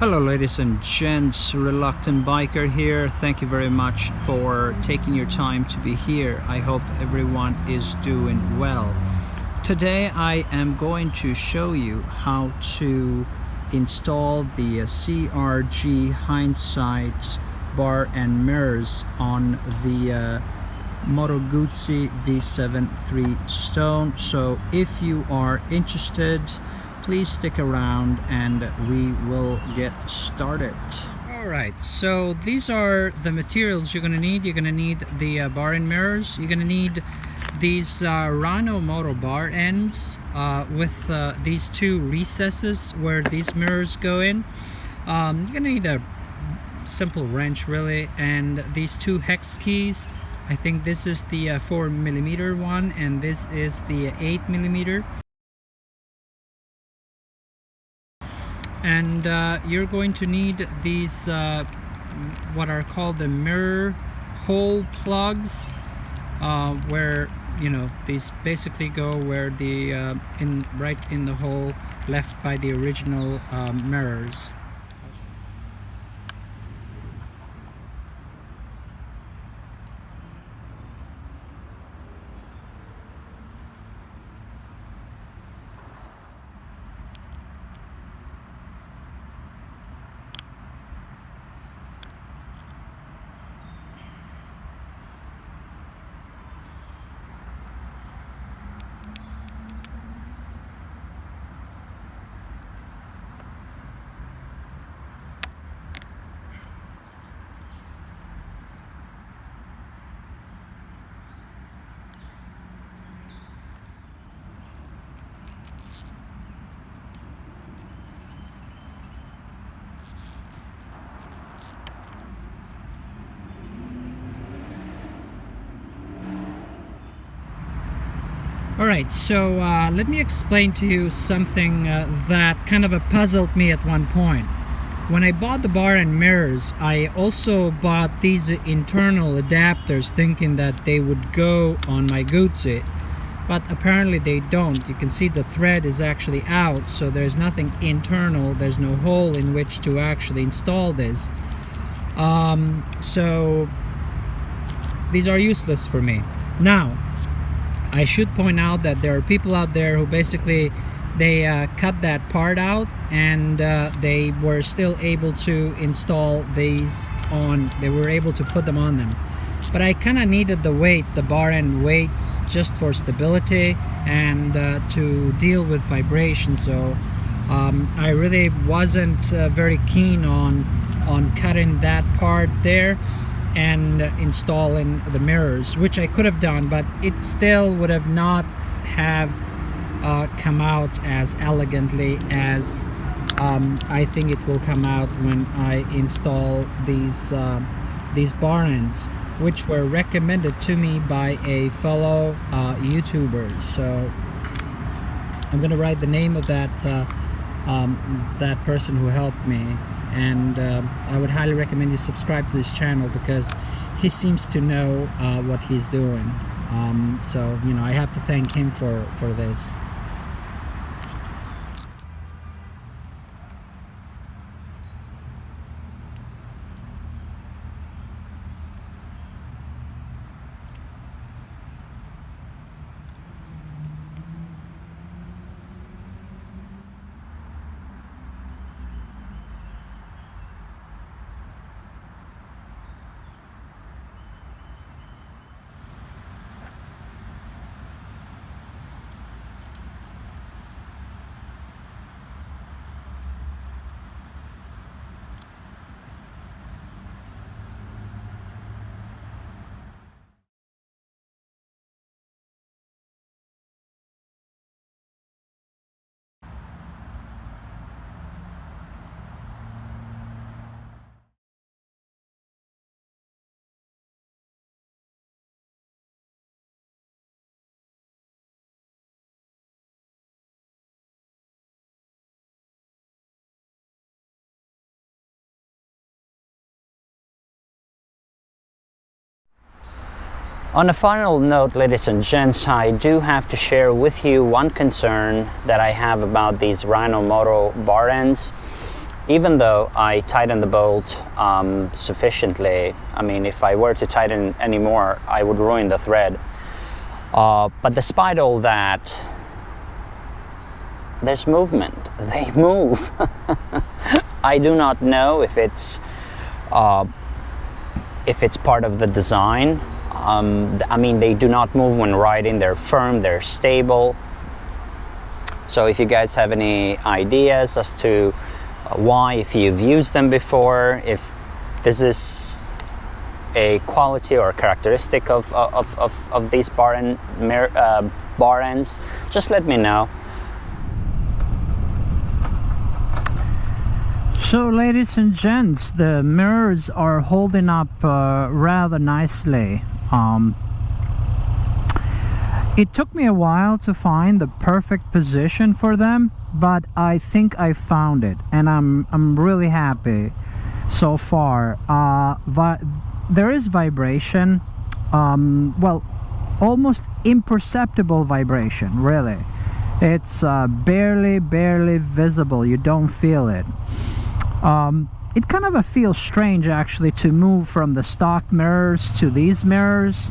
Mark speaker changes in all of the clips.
Speaker 1: Hello ladies and gents, Reluctant Biker here. Thank you very much for taking your time to be here. I hope everyone is doing well. Today I am going to show you how to install the CRG Hindsight bar and mirrors on the Moto Guzzi V7 Stone. So if you are interested, please stick around and we will get started. Alright, so these are the materials you're gonna need. You're gonna need the bar and mirrors. You're gonna need these Rhino Moto bar ends with these two recesses where these mirrors go in. You're gonna need a simple wrench really, and these two hex keys. I think this is the 4mm one and this is the 8mm. And you're going to need these what are called the mirror hole plugs, where these basically go where the right in the hole left by the original mirrors. Alright, so let me explain to you something that kind of puzzled me at one point. When I bought the bar and mirrors, I also bought these internal adapters thinking that they would go on my Guzzi, but apparently they don't. You can see the thread is actually out, so there's nothing internal, there's no hole in which to actually install this. So these are useless for me. Now, I should point out that there are people out there who basically they cut that part out and they were still able to install these on. They were able to put them on them, but I kind of needed the weights, the bar end weights, just for stability and to deal with vibration. So I really wasn't very keen on cutting that part there and installing the mirrors, which I could have done, but it still would have not have come out as elegantly as I think it will come out when I install these bar ends, which were recommended to me by a fellow YouTuber. So I'm gonna write the name of that that person who helped me, and I would highly recommend you subscribe to this channel because he seems to know what he's doing. So I have to thank him for this.
Speaker 2: On a final note, ladies and gents, I do have to share with you one concern that I have about these Rhino Moto bar ends. even though I tightened the bolt sufficiently. I mean, if I were to tighten any more, I would ruin the thread. But despite all that, there's movement. They move. I do not know if it's part of the design. I mean, they do not move when riding. They're firm, they're stable. So if you guys have any ideas as to why, if you've used them before, if this is a quality or characteristic of these bar ends, just let me know.
Speaker 1: So, ladies and gents, the mirrors are holding up rather nicely. It took me a while to find the perfect position for them, but I think I found it, and I'm really happy so far. There is vibration, well, almost imperceptible vibration, really. It's barely visible. You don't feel it. It kind of feels strange actually to move from the stock mirrors to these mirrors.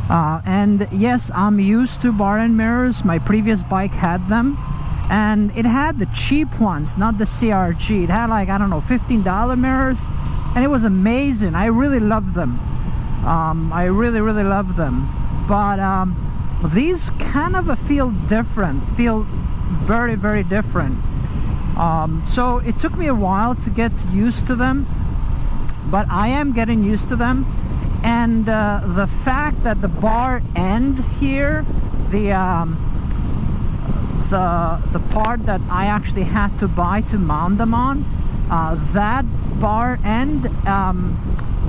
Speaker 1: And yes, I'm used to bar end mirrors. My previous bike had them, and it had the cheap ones, not the CRG. It had like, I don't know, $15 mirrors, and it was amazing. I really loved them. I really loved them. But these kind of feel different, feel very different. So it took me a while to get used to them, but I am getting used to them. And the fact that the bar end here, the part that I actually had to buy to mount them on, that bar end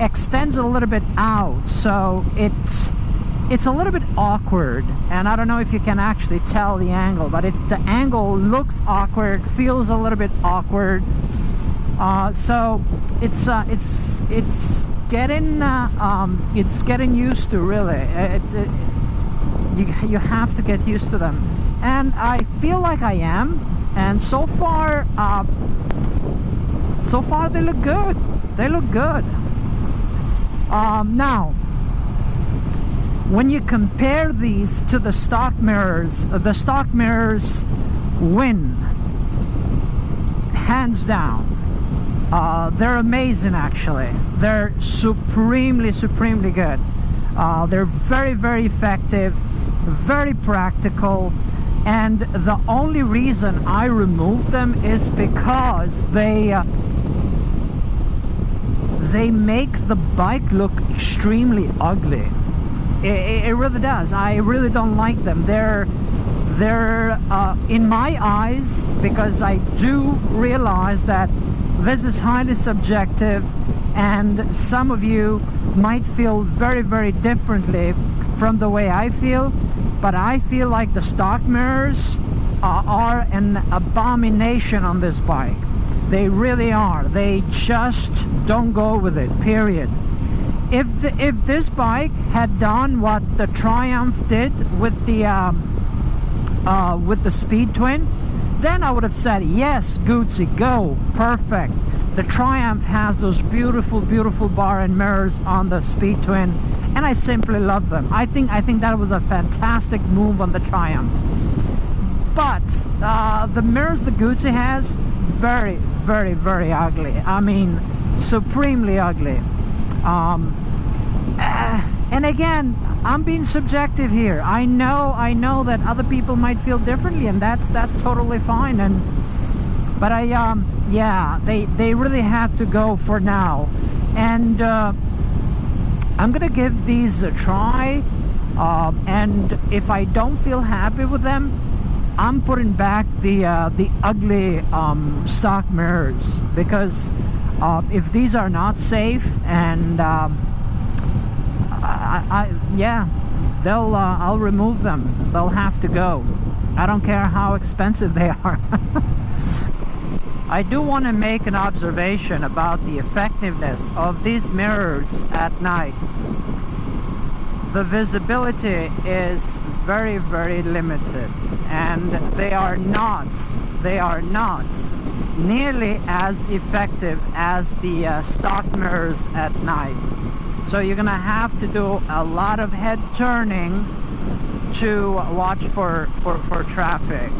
Speaker 1: extends a little bit out, so it's a little bit awkward, and I don't know if you can actually tell the angle, but the angle looks awkward, feels a little bit awkward. So it's getting used to, really. You have to get used to them, and I feel like I am. And so far they look good. They look good. Now, when you compare these to the stock mirrors win, hands down. They're amazing, actually. They're supremely good. They're very effective, very practical, and the only reason I removed them is because they make the bike look extremely ugly. It really does. I really don't like them. They're in my eyes, because I do realize that this is highly subjective, and some of you might feel very differently from the way I feel, but I feel like the stock mirrors are an abomination on this bike. They really are. They just don't go with it, period. If this bike had done what the Triumph did with the Speed Twin, then I would have said, yes, Guzzi, go, perfect. The Triumph has those beautiful bar and mirrors on the Speed Twin, and I simply love them. I think that was a fantastic move on the Triumph. But the mirrors the Guzzi has, very ugly. I mean, supremely ugly. And again, I'm being subjective here. I know that other people might feel differently, and that's totally fine. But yeah, they really have to go for now. And I'm gonna give these a try. And if I don't feel happy with them, I'm putting back the ugly stock mirrors, because if these are not safe, and yeah, I'll remove them. They'll have to go. I don't care how expensive they are. I do want to make an observation about the effectiveness of these mirrors at night. The visibility is very limited, and they are not nearly as effective as the stock mirrors at night. So you're gonna have to do a lot of head turning to watch for traffic.